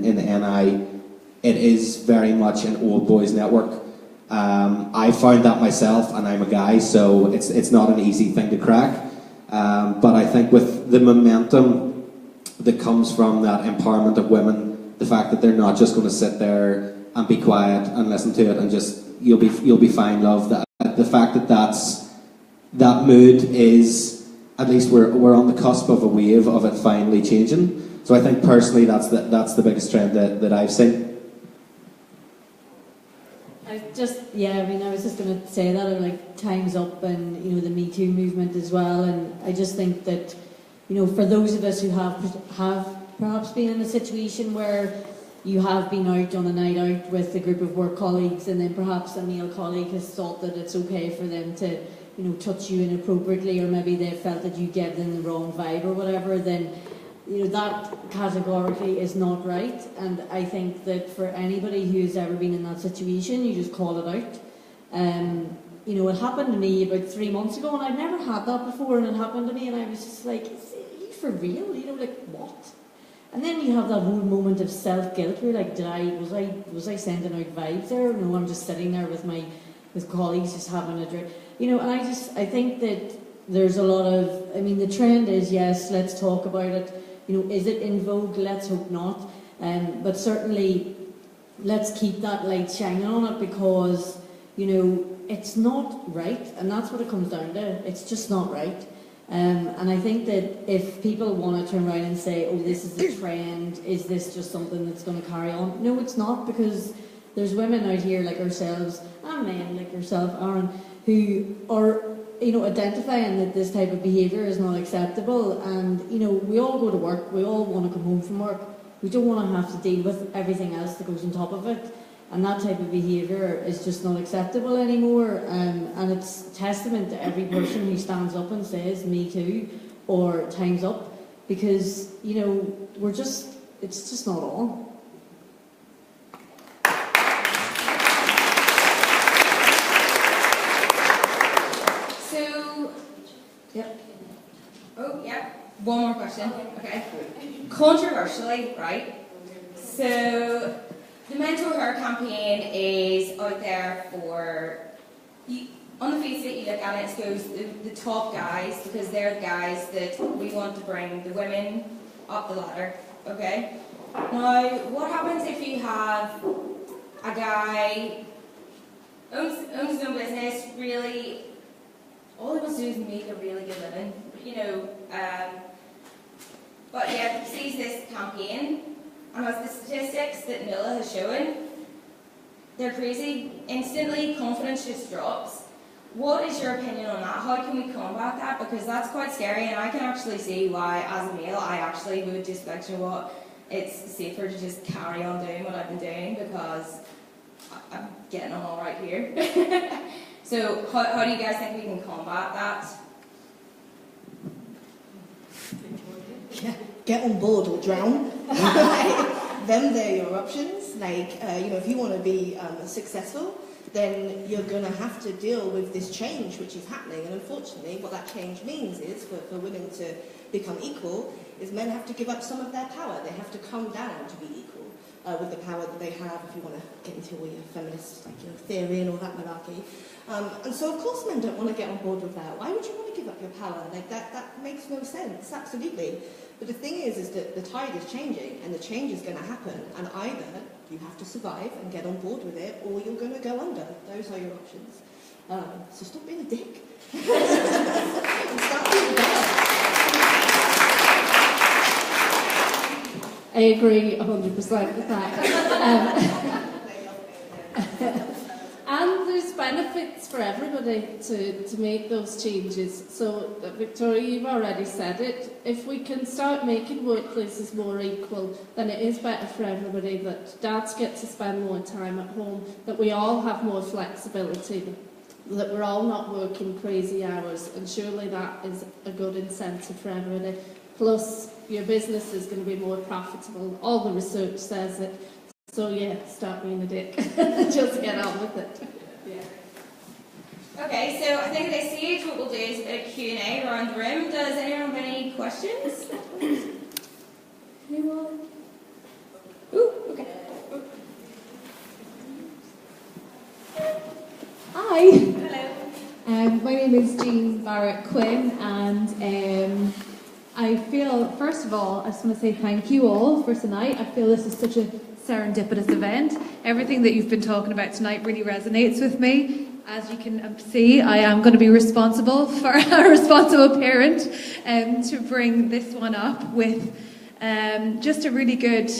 in the NI, it is very much an old boys network. I found that myself, and I'm a guy, so it's not an easy thing to crack. But I think with the momentum that comes from that empowerment of women, the fact that they're not just going to sit there and be quiet and listen to it and just you'll be fine, love. The fact that that mood is, at least we're on the cusp of a wave of it finally changing. So I think personally that's the biggest trend that I've seen. I was just going to say that, like, time's up, and the Me Too movement as well. And I just think that, for those of us who have perhaps been in a situation where you have been out on a night out with a group of work colleagues, and then perhaps a male colleague has thought that it's okay for them to, touch you inappropriately, or maybe they felt that you gave them the wrong vibe or whatever, then that categorically is not right. And I think that for anybody who's ever been in that situation, you just call it out. It happened to me about 3 months ago, and I'd never had that before, and it happened to me, and I was just like, are you for real? Like, what? And then you have that whole moment of self-guilt where, like, was I sending out vibes there? No, I'm just sitting there with colleagues just having a drink. And I think that there's a lot of, the trend is, yes, let's talk about it. Is it in vogue? Let's hope not. But certainly, let's keep that light shining on it, because, it's not right. And that's what it comes down to. It's just not right. And I think that if people want to turn around and say, oh, this is the trend, is this just something that's going to carry on? No, it's not, because there's women out here like ourselves, and men like yourself, Aaron, who are identifying that this type of behaviour is not acceptable. And, we all go to work, we all want to come home from work. We don't want to have to deal with everything else that goes on top of it. And that type of behaviour is just not acceptable anymore. And it's testament to every person who stands up and says, me too, or time's up. Because, it's just not on. One more question. Okay. Controversially, right? So, the Mentor Her campaign is out there for, on the face of it, you look at it, it goes the top guys, because they're the guys that we want to bring the women up the ladder. Okay? Now, what happens if you have a guy owns his own business, really, all he wants to do is make a really good living, but yeah, he sees this campaign, and as the statistics that Nuala has shown, they're crazy. Instantly, confidence just drops. What is your opinion on that? How can we combat that? Because that's quite scary, and I can actually see why, as a male, I actually would just like, you know what, it's safer to just carry on doing what I've been doing, because I'm getting on all right here. So, how do you guys think we can combat that? Get on board or drown. Them, they're your options. If you want to be successful, then you're going to have to deal with this change which is happening. And unfortunately, what that change means is, for women to become equal, is men have to give up some of their power. They have to come down to be equal with the power that they have, if you want to get into all your feminist theory and all that malarkey. And so, of course, men don't want to get on board with that. Why would you want to give up your power? That makes no sense, absolutely. But the thing is that the tide is changing, and the change is going to happen, and either you have to survive and get on board with it, or you're going to go under. Those are your options. So stop being a dick. And start being better. I agree 100% with that. And there's benefits for everybody to make those changes. So, Victoria, you've already said it. If we can start making workplaces more equal, then it is better for everybody that dads get to spend more time at home, that we all have more flexibility, that we're all not working crazy hours, and surely that is a good incentive for everybody. Plus, your business is going to be more profitable. All the research says it. So yeah, stop being a dick. Just get on with it. Yeah. Okay, so I think at this stage what we'll do is a bit of Q&A around the room. Does anyone have any questions? Anyone? Ooh. Hi. Hello. My name is Jean Barrett Quinn, and I feel, first of all, I just want to say thank you all for tonight. I feel this is such a serendipitous event. Everything that you've been talking about tonight really resonates with me. As you can see, I am going to be responsible for a responsible parent to bring this one up with just a really good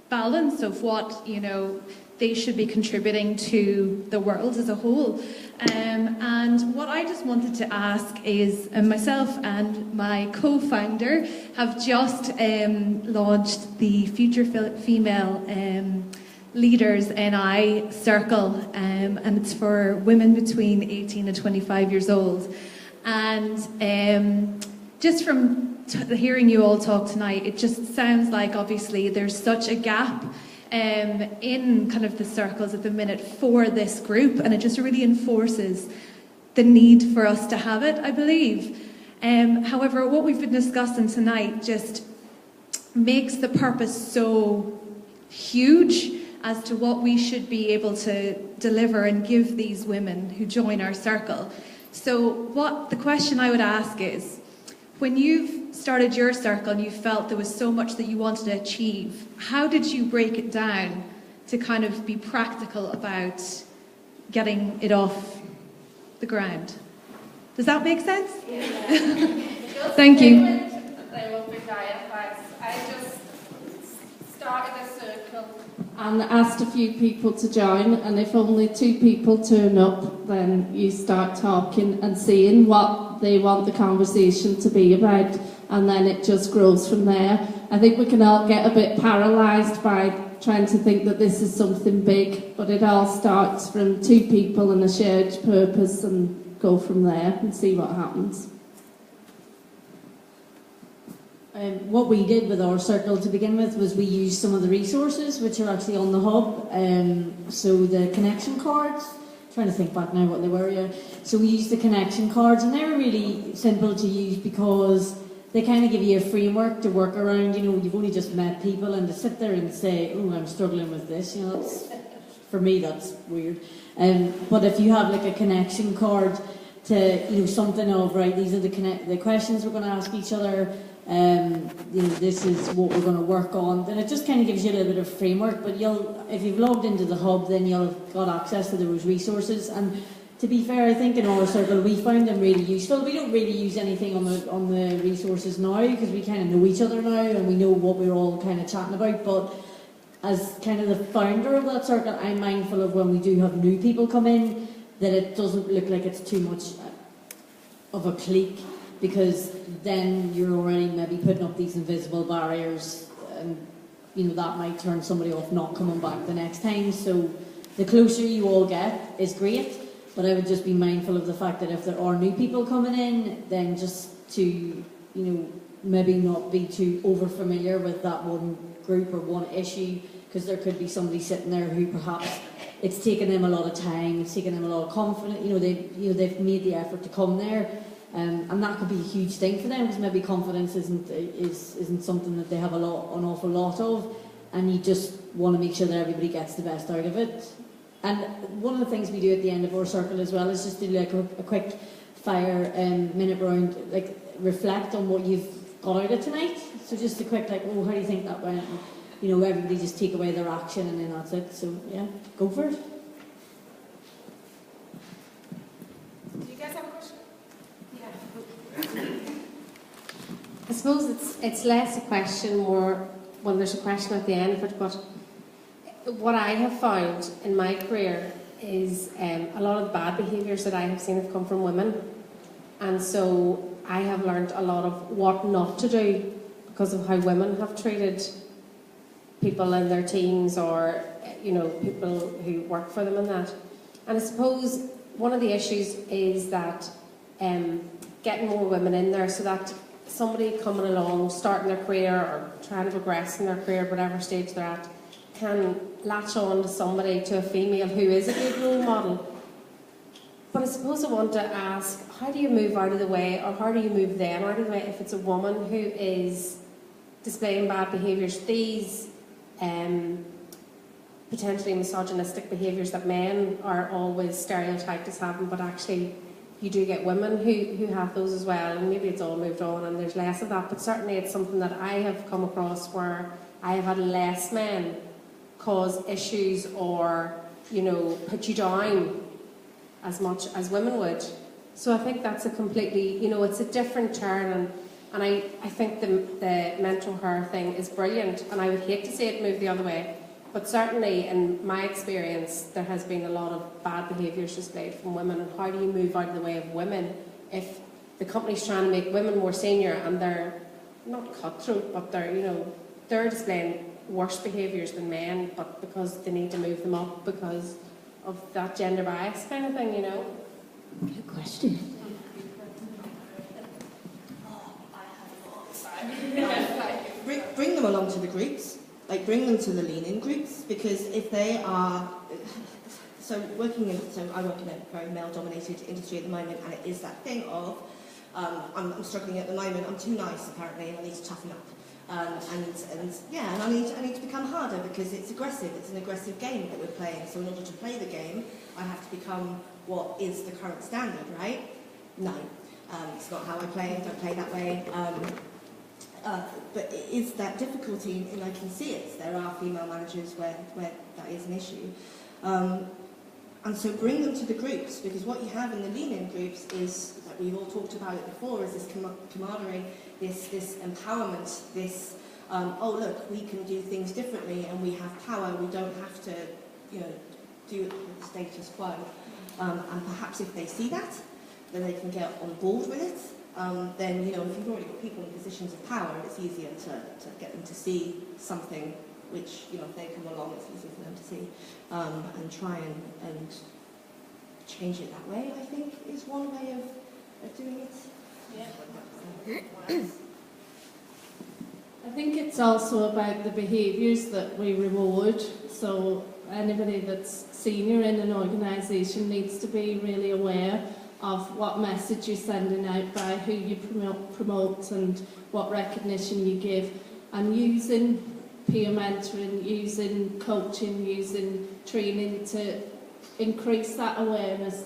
balance of what, you know, they should be contributing to the world as a whole. And what I just wanted to ask is, myself and my co-founder have just launched the Future Female Leaders NI Circle, and it's for women between 18 and 25 years old. And just from hearing you all talk tonight, it just sounds like obviously there's such a gap in kind of the circles at the minute for this group, and it just really enforces the need for us to have it, I believe. However, what we've been discussing tonight just makes the purpose so huge as to what we should be able to deliver and give these women who join our circle. So what the question I would ask is, when you've started your circle and you felt there was so much that you wanted to achieve, how did you break it down to kind of be practical about getting it off the ground? Does that make sense? Yeah. Thank you. I just started a circle and asked a few people to join, and if only 2 people turn up, then you start talking and seeing what they want the conversation to be about, and then it just grows from there. I think we can all get a bit paralysed by trying to think that this is something big, but it all starts from 2 people and a shared purpose, and go from there and see what happens. What we did with our circle to begin with was we used some of the resources which are actually on the hub. So the connection cards, trying to think back now what they were, yeah. So we used the connection cards, and they were really simple to use because they kind of give you a framework to work around. You know, you've only just met people, and to sit there and say, oh, I'm struggling with this, you know, that's, for me that's weird. But if you have like a connection card to, you know, something of, right, these are the questions we're going to ask each other, you know, this is what we're going to work on, then it just kind of gives you a little bit of framework. But if you've logged into the hub, then you'll got access to those resources. And to be fair, I think in our circle we found them really useful. We don't really use anything on the resources now because we kind of know each other now and we know what we're all kind of chatting about. But as kind of the founder of that circle, I'm mindful of when we do have new people come in, that it doesn't look like it's too much of a clique, because then you're already maybe putting up these invisible barriers, and you know that might turn somebody off not coming back the next time. So the closer you all get is great, but I would just be mindful of the fact that if there are new people coming in, then just to, you know, maybe not be too over familiar with that one group or one issue, because there could be somebody sitting there who perhaps it's taken them a lot of time, it's taken them a lot of confidence, they've made the effort to come there. And that could be a huge thing for them, because maybe confidence isn't something that they have an awful lot of, and you just want to make sure that everybody gets the best out of it. And one of the things we do at the end of our circle as well is just do like a quick fire minute round, like reflect on what you've got out of tonight. So just a quick like, oh, how do you think that went? And, you know, everybody just take away their action, and then that's it. So yeah, go for it. Do you guys have a question? I suppose it's less a question, more when there's a question at the end of it. But what I have found in my career is a lot of the bad behaviours that I have seen have come from women, and so I have learned a lot of what not to do because of how women have treated people in their teams, or you know, people who work for them and that. And I suppose one of the issues is that getting more women in there, so that somebody coming along, starting their career or trying to progress in their career, whatever stage they're at, can latch on to somebody, to a female who is a good role model. But I suppose I want to ask, how do you move out of the way, or how do you move them out of the way if it's a woman who is displaying bad behaviours? These potentially misogynistic behaviours that men are always stereotyped as having, but actually you do get women who have those as well, and maybe it's all moved on and there's less of that, but certainly it's something that I have come across where I have had less men cause issues or, you know, put you down as much as women would. So I think that's a completely, you know, it's a different turn, and I think the mental her thing is brilliant, and I would hate to see it move the other way. But certainly, in my experience, there has been a lot of bad behaviours displayed from women. And how do you move out of the way of women if the company's trying to make women more senior and they're not cutthroat, but they're, you know, they're displaying worse behaviours than men, but because they need to move them up because of that gender bias kind of thing, you know? Good question. Bring them along to the groups, like bring them to the lean-in groups, because if they are, so I work in a very male-dominated industry at the moment, and it is that thing of, I'm struggling at the moment, I'm too nice apparently, and I need to toughen up. And I need to become harder because it's aggressive. It's an aggressive game that we're playing. So in order to play the game, I have to become what is the current standard, right? No, it's not how I play. I don't play that way. But it is that difficulty, and I can see it. There are female managers where that is an issue. And so bring them to the groups, because what you have in the lean-in groups is, that we've all talked about it before, is this camaraderie, this empowerment, this, oh look, we can do things differently and we have power, we don't have to, you know, do it with the status quo. And perhaps if they see that, then they can get on board with it. Then, you know, if you've already got people in positions of power, it's easier to get them to see something which, you know, if they come along, it's easier for them to see, and try and change it that way, I think, is one way of doing it. Yeah. I think it's also about the behaviours that we reward. So anybody that's senior in an organisation needs to be really aware of what message you're sending out by who you promote and what recognition you give, and using peer mentoring, using coaching, using training to increase that awareness.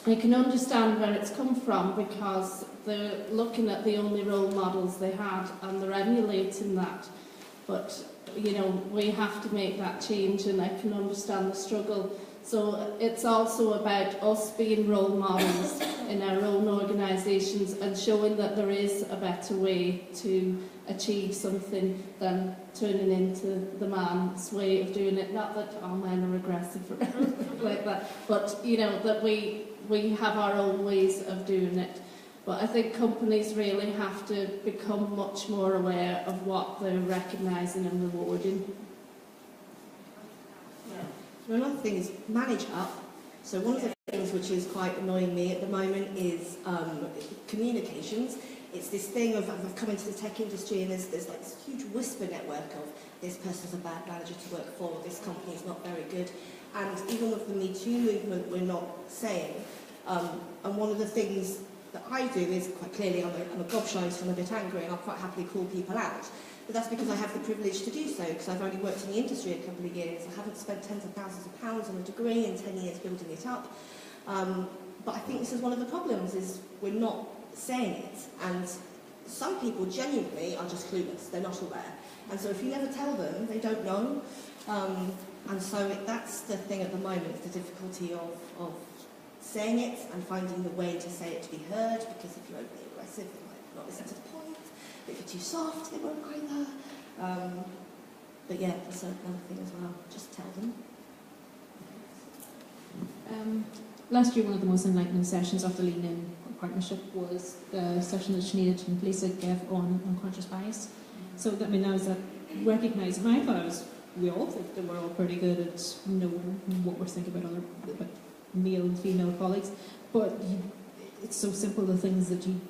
I can understand where it's come from, because they're looking at the only role models they had and they're emulating that. But, you know, we have to make that change, and I can understand the struggle. So it's also about us being role models in our own organisations and showing that there is a better way to achieve something than turning into the man's way of doing it. Not that all men are aggressive or anything like that, but, you know, that we have our own ways of doing it. But I think companies really have to become much more aware of what they're recognising and rewarding. Another thing is manage up. So one of the things which is quite annoying me at the moment is communications. It's this thing of, I've come into the tech industry and there's like this huge whisper network of this person's a bad manager to work for, this company's not very good. And even with the Me Too movement, we're not saying. And one of the things that I do is, quite clearly, I'm a gobshite, I'm a bit angry, and I'll quite happily call people out. But that's because I have the privilege to do so, because I've only worked in the industry a couple of years. I haven't spent tens of thousands of pounds on a degree in 10 years building it up. But I think this is one of the problems, is we're not saying it. And some people genuinely are just clueless, they're not aware. And so if you never tell them, they don't know. And so that's the thing at the moment, the difficulty of saying it and finding the way to say it to be heard, because if you're overly aggressive, they might not listen to the point. If you're too soft, they won't either. But yeah, that's another thing as well. Just tell them. Last year, one of the most enlightening sessions of the Lean In partnership was the session that Sinead and Lisa gave on unconscious bias. So that, I mean, that was recognising. I thought we all think that we're all pretty good at knowing what we're thinking about about male and female colleagues, but it's so simple, the things that you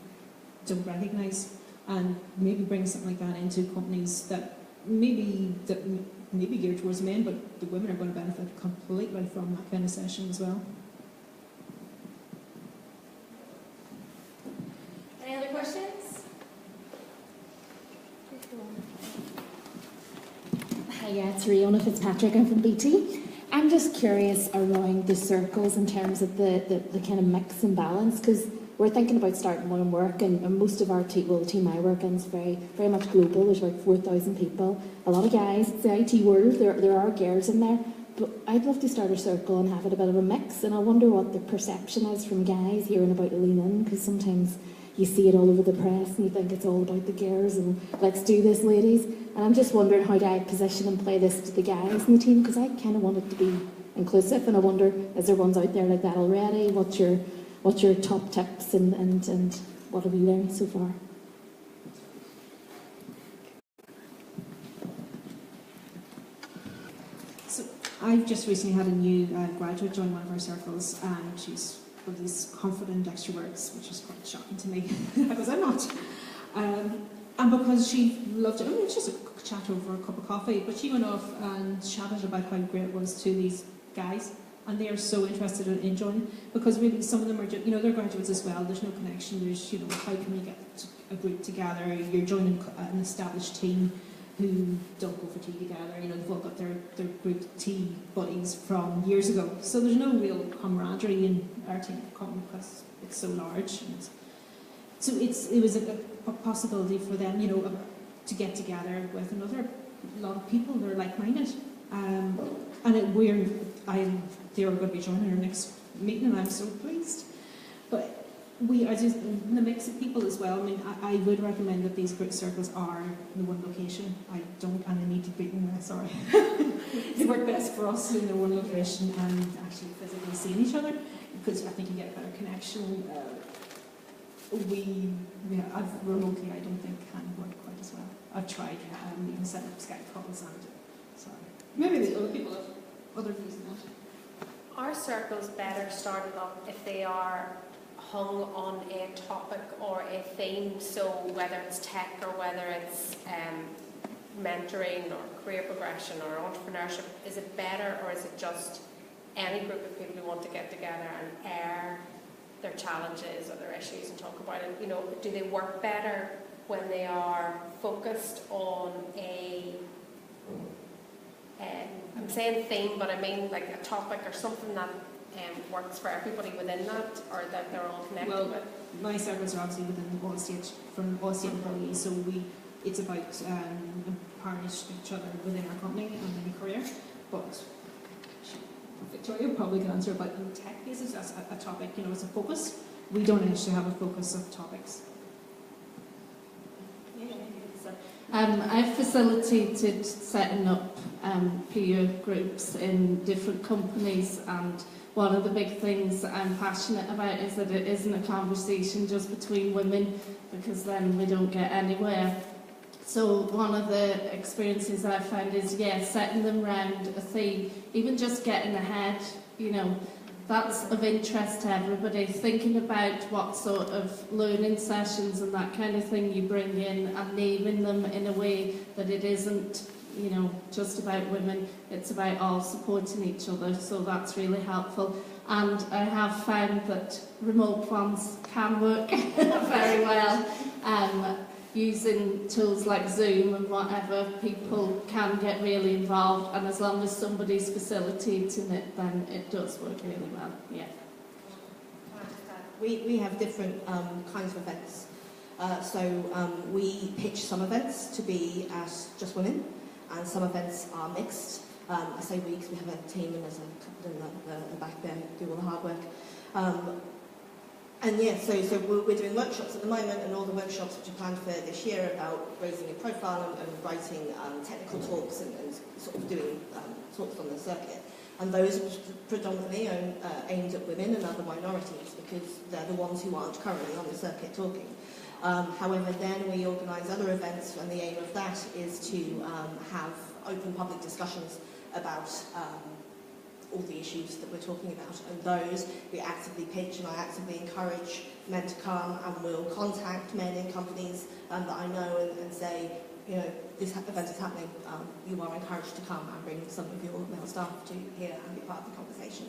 don't recognise, and maybe bring something like that into companies that maybe geared towards men, but the women are going to benefit completely from that kind of session as well. Any other questions? Hi, yeah, it's Riona Fitzpatrick. I'm from BT. I'm just curious around the circles in terms of the kind of mix and balance, because we're thinking about starting one in work, and most of our team, well, the team I work in is very, very much global. There's like 4,000 people, a lot of guys. It's the IT world. There are girls in there, but I'd love to start a circle and have it a bit of a mix. And I wonder what the perception is from guys hearing about the Lean In, because sometimes you see it all over the press and you think it's all about the girls and let's do this, ladies. And I'm just wondering how do I position and play this to the guys in the team, because I kind of want it to be inclusive, and I wonder, is there ones out there like that already? What's your top tips and what have you learned so far? So I've just recently had a new graduate join one of our circles, and she's one of these confident extroverts, which is quite shocking to me because I'm not. And because she loved it, I mean, it's just a chat over a cup of coffee, but she went off and chatted about how great it was to these guys, and they are so interested in joining, because really some of them are, they're graduates as well. There's no connection. There's, how can we get a group together? You're joining an established team who don't go for tea together. They've all got their group tea buddies from years ago. So there's no real camaraderie in our team because it's so large. And so it was a possibility for them, to get together with a lot of people that are like-minded. And they are going to be joining our next meeting, and I'm so pleased. But we are just in the mix of people as well. I mean, I would recommend that these group circles are in one location. I need to beat them, sorry. They work best for us in their one location and actually physically seeing each other, because I think you get a better connection. Remotely, I don't think can work quite as well. I've tried even set up Skype calls, and sorry. Maybe the other people have other views on that. Are circles better started up if they are hung on a topic or a theme? So whether it's tech or whether it's mentoring or career progression or entrepreneurship, is it better, or is it just any group of people who want to get together and air their challenges or their issues and talk about it? Do they work better when they are focused on I'm saying theme, but I mean like a topic or something that works for everybody within that, or that they're all connected with? My circles are obviously within all stage, from all state employees, so it's about empowering each other within our company and in a career. But Victoria probably can answer about on tech basis as a topic, as a focus. We don't actually have a focus of topics. I've facilitated setting up peer groups in different companies, and one of the big things that I'm passionate about is that it isn't a conversation just between women, because then we don't get anywhere. So one of the experiences that I found is, setting them round a theme, even just getting ahead, that's of interest to everybody. Thinking about what sort of learning sessions and that kind of thing you bring in, and naming them in a way that it isn't, just about women. It's about all supporting each other, so that's really helpful. And I have found that remote ones can work very well. Using tools like Zoom and whatever, people can get really involved, and as long as somebody's facilitating it, then it does work really well. Yeah. We have different kinds of events. We pitch some events to be as just women, and some events are mixed. I say we because we have a team, and there's a couple in the back there who do all the hard work. So we're doing workshops at the moment, and all the workshops which are planned for this year are about raising your profile and writing technical talks and sort of doing talks on the circuit. And those are predominantly aimed at women and other minorities, because they're the ones who aren't currently on the circuit talking. However, then we organise other events, and the aim of that is to have open public discussions about all the issues that we're talking about, and those we actively pitch, and I actively encourage men to come, and will contact men in companies that I know and say, this event is happening, you are encouraged to come and bring some of your male staff to here and be part of the conversation,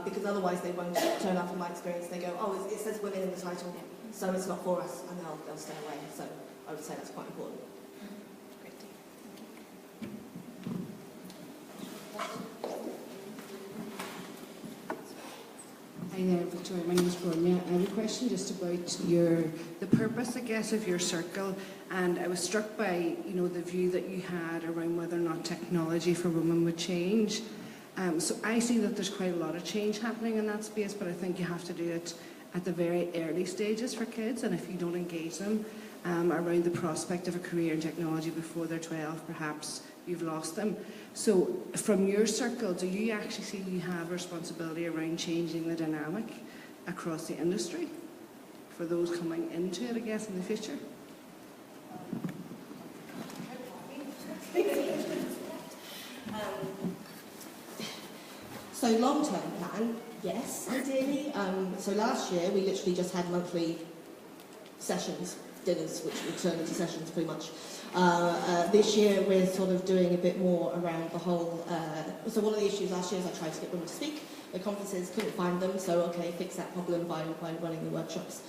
because otherwise they won't turn up. In my experience, they go, oh, it says women in the title, so it's not for us, and they'll stay away. So I would say that's quite important. Victoria. My name is Bronya. I have a question just about the purpose, I guess, of your circle. And I was struck by, the view that you had around whether or not technology for women would change. So I see that there's quite a lot of change happening in that space, but I think you have to do it at the very early stages for kids. And if you don't engage them around the prospect of a career in technology before they're 12, perhaps you've lost them. So from your circle, do you actually see you have a responsibility around changing the dynamic across the industry for those coming into it, I guess, in the future? So long-term plan, yes, ideally. So last year we literally just had monthly sessions, dinners, which were maternity sessions pretty much. This year we're sort of doing a bit more around the whole, so one of the issues last year is I tried to get women to speak at conferences, couldn't find them, so okay, fix that problem by running the workshops.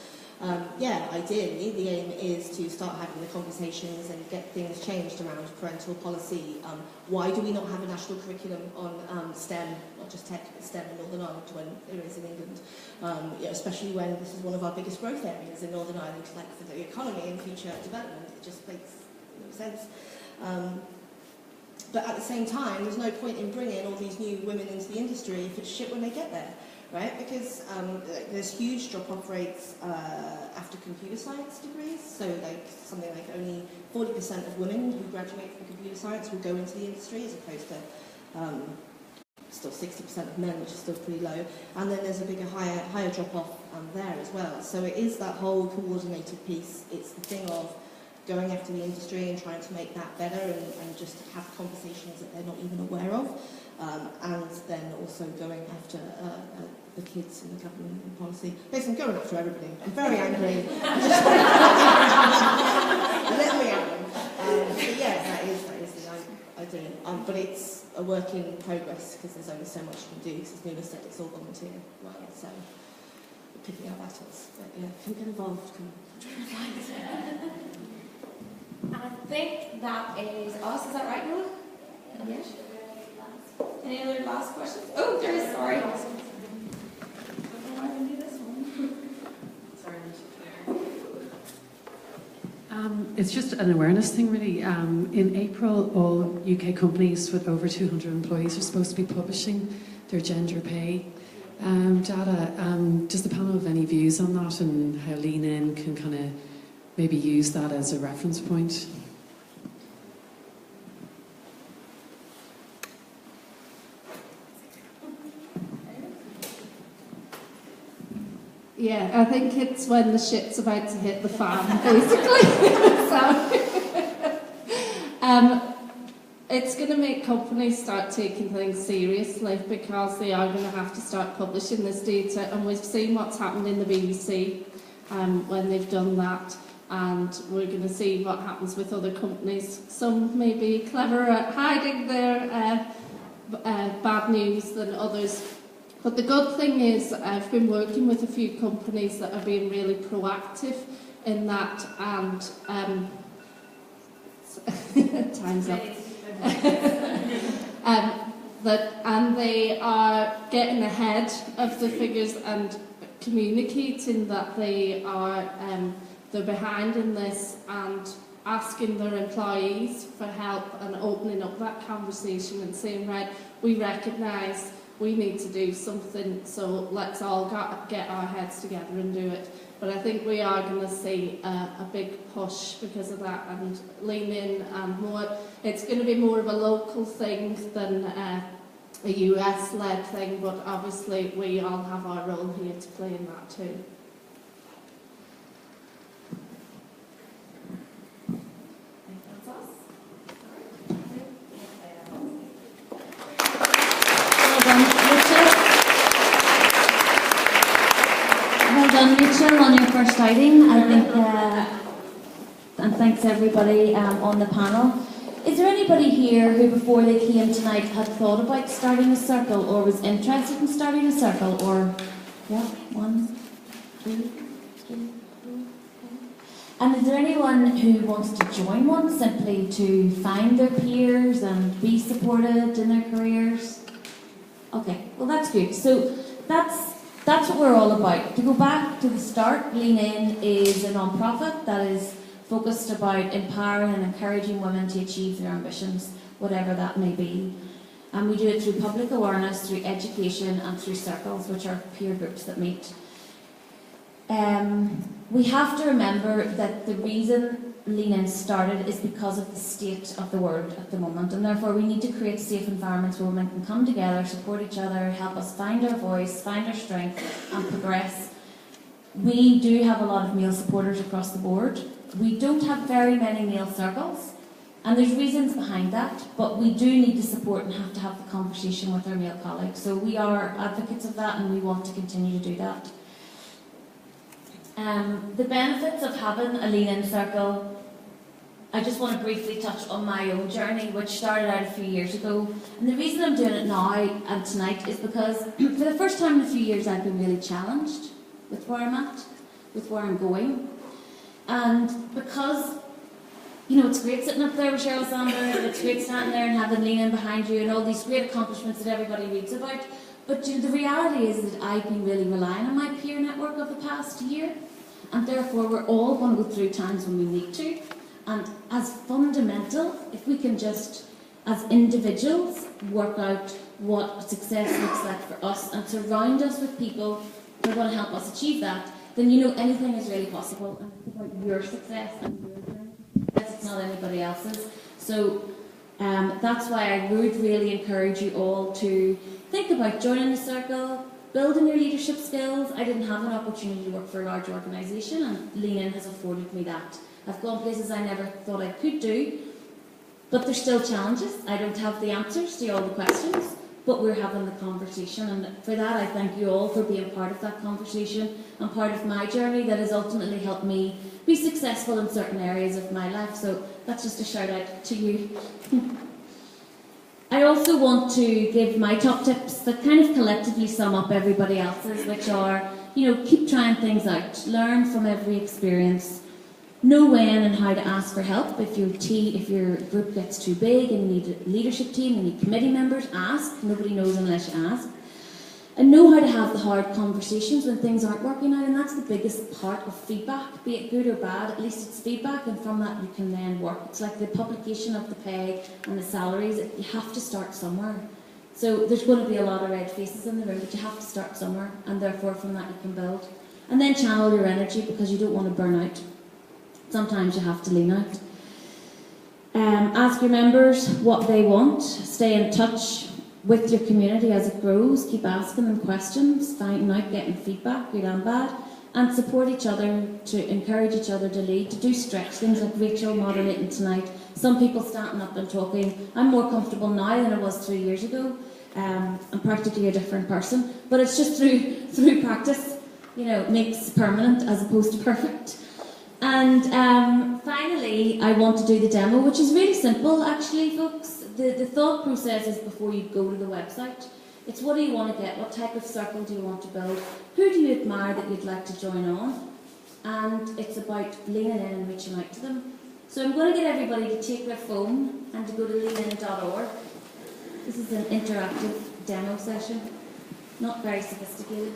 Ideally the aim is to start having the conversations and get things changed around parental policy. Why do we not have a national curriculum on STEM, not just tech, but STEM in Northern Ireland when there is in England? Especially when this is one of our biggest growth areas in Northern Ireland, like for the economy and future development. It just makes no sense. But at the same time, there's no point in bringing all these new women into the industry if it's shit when they get there, right? Because there's huge drop-off rates after computer science degrees. So like something like only 40% of women who graduate from computer science will go into the industry, as opposed to still 60% of men, which is still pretty low. And then there's a bigger, higher drop-off there as well. So it is that whole coordinated piece. It's the thing of going after the industry and trying to make that better and just have conversations that they're not even aware of. And then also going after the kids and the government and policy. Basically, I'm going after everybody. I'm very angry. Let me at them. But yeah, that is the idea. But it's a work in progress because there's only so much you can do. Because as Nina said, it's all volunteer. Right, so we're picking our battles. But yeah, if you get involved, come on. And I think that is us. Is that right, Noah? Yes. Any other last questions? Oh, there is. Sorry. It's just an awareness thing, really. In April, all UK companies with over 200 employees are supposed to be publishing their gender pay data. Does the panel have any views on that and how Lean In can kind of maybe use that as a reference point? Yeah, I think it's when the shit's about to hit the fan, basically. It's going to make companies start taking things seriously because they are going to have to start publishing this data, and we've seen what's happened in the BBC when they've done that, and we're going to see what happens with other companies. Some may be cleverer at hiding their bad news than others. But the good thing is I've been working with a few companies that are being really proactive in that, and time's up. And they are getting ahead of the figures and communicating that they're behind in this and asking their employees for help and opening up that conversation and saying, right, we recognise we need to do something, so let's all get our heads together and do it. But I think we are going to see a big push because of that and Lean In and more. It's going to be more of a local thing than a US-led thing, but obviously we all have our role here to play in that too. Well done, Rachel, on your first outing. I think, and thanks everybody on the panel. Is there anybody here who, before they came tonight, had thought about starting a circle, or was interested in starting a circle, or yeah, 1, 2, 3, 4. And is there anyone who wants to join one simply to find their peers and be supported in their careers? Okay, well that's good. So that's that's what we're all about. To go back to the start, Lean In is a non-profit that is focused about empowering and encouraging women to achieve their ambitions, whatever that may be. And we do it through public awareness, through education, and through circles, which are peer groups that meet. We have to remember that the reason Lean In started is because of the state of the world at the moment, and therefore we need to create safe environments where women can come together, support each other, help us find our voice, find our strength, and progress. We do have a lot of male supporters across the board. We don't have very many male circles, and there's reasons behind that, but we do need to support and have to have the conversation with our male colleagues. So we are advocates of that, and we want to continue to do that. The benefits of having a Lean In circle, I just want to briefly touch on my own journey, which started out a few years ago. And the reason I'm doing it now and tonight is because for the first time in a few years I've been really challenged with where I'm at, with where I'm going. And because, you know, it's great sitting up there with Sheryl Sandberg, it's great standing there and having Lean In behind you and all these great accomplishments that everybody reads about. But you know, the reality is that I've been really relying on my peer network of the past year, and therefore we're all going to go through times when we need to. And as fundamental, if we can just, as individuals, work out what success looks like for us and surround us with people who are going to help us achieve that, then you know anything is really possible. And it's about your success and your journey. It's not anybody else's. So that's why I would really encourage you all to think about joining the circle, building your leadership skills. I didn't have an opportunity to work for a large organisation, and Lean In has afforded me that. I've gone places I never thought I could do, but there's still challenges. I don't have the answers to all the questions, but we're having the conversation, and for that I thank you all for being part of that conversation and part of my journey that has ultimately helped me be successful in certain areas of my life. So that's just a shout out to you. I also want to give my top tips that kind of collectively sum up everybody else's, which are, you know, keep trying things out, learn from every experience, know when and how to ask for help. If your group gets too big and you need a leadership team, you need committee members, ask. Nobody knows unless you ask. And know how to have the hard conversations when things aren't working out, and that's the biggest part of feedback, be it good or bad. At least it's feedback, and from that you can then work. It's like the publication of the pay and the salaries. You have to start somewhere. So there's going to be a lot of red faces in the room, but you have to start somewhere, and therefore from that you can build. And then channel your energy, because you don't want to burn out. Sometimes you have to lean out. Ask your members what they want. Stay in touch with your community as it grows. Keep asking them questions, finding out, getting feedback, good and bad, and support each other, to encourage each other to lead, to do stretch things like Rachel moderating tonight. Some people standing up and talking. I'm more comfortable now than I was 3 years ago. I'm practically a different person, but it's just through practice, you know, makes permanent as opposed to perfect. And finally, I want to do the demo, which is really simple actually, folks. The thought process is before you go to the website. It's what do you want to get, what type of circle do you want to build, who do you admire that you'd like to join on, and it's about leaning in and reaching out to them. So I'm going to get everybody to take their phone and to go to leanin.org. This is an interactive demo session, not very sophisticated.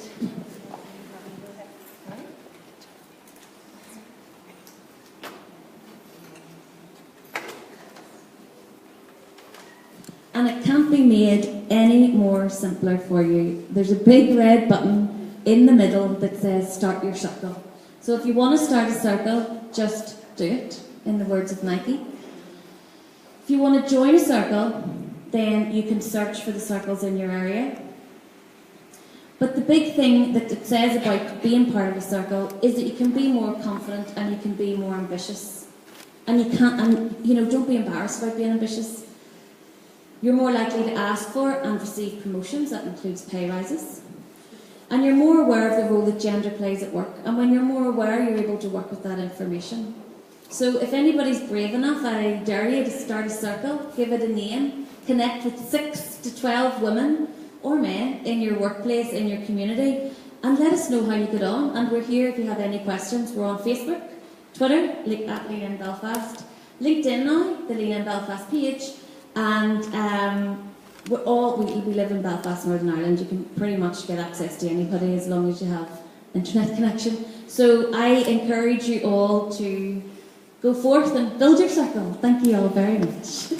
And it can't be made any more simpler for you. There's a big red button in the middle that says start your circle. So if you want to start a circle, just do it, in the words of Nike. If you want to join a circle, then you can search for the circles in your area. But the big thing that it says about being part of a circle is that you can be more confident and you can be more ambitious. And don't be embarrassed about being ambitious. You're more likely to ask for and receive promotions, that includes pay rises. And you're more aware of the role that gender plays at work. And when you're more aware, you're able to work with that information. So if anybody's brave enough, I dare you to start a circle, give it a name, connect with 6 to 12 women or men in your workplace, in your community, and let us know how you get on. And we're here if you have any questions. We're on Facebook, Twitter, at Lean In Belfast, LinkedIn now, the Lean In Belfast page, and we live in Belfast, Northern Ireland. You can pretty much get access to anybody as long as you have internet connection. So I encourage you all to go forth and build your circle. Thank you all very much.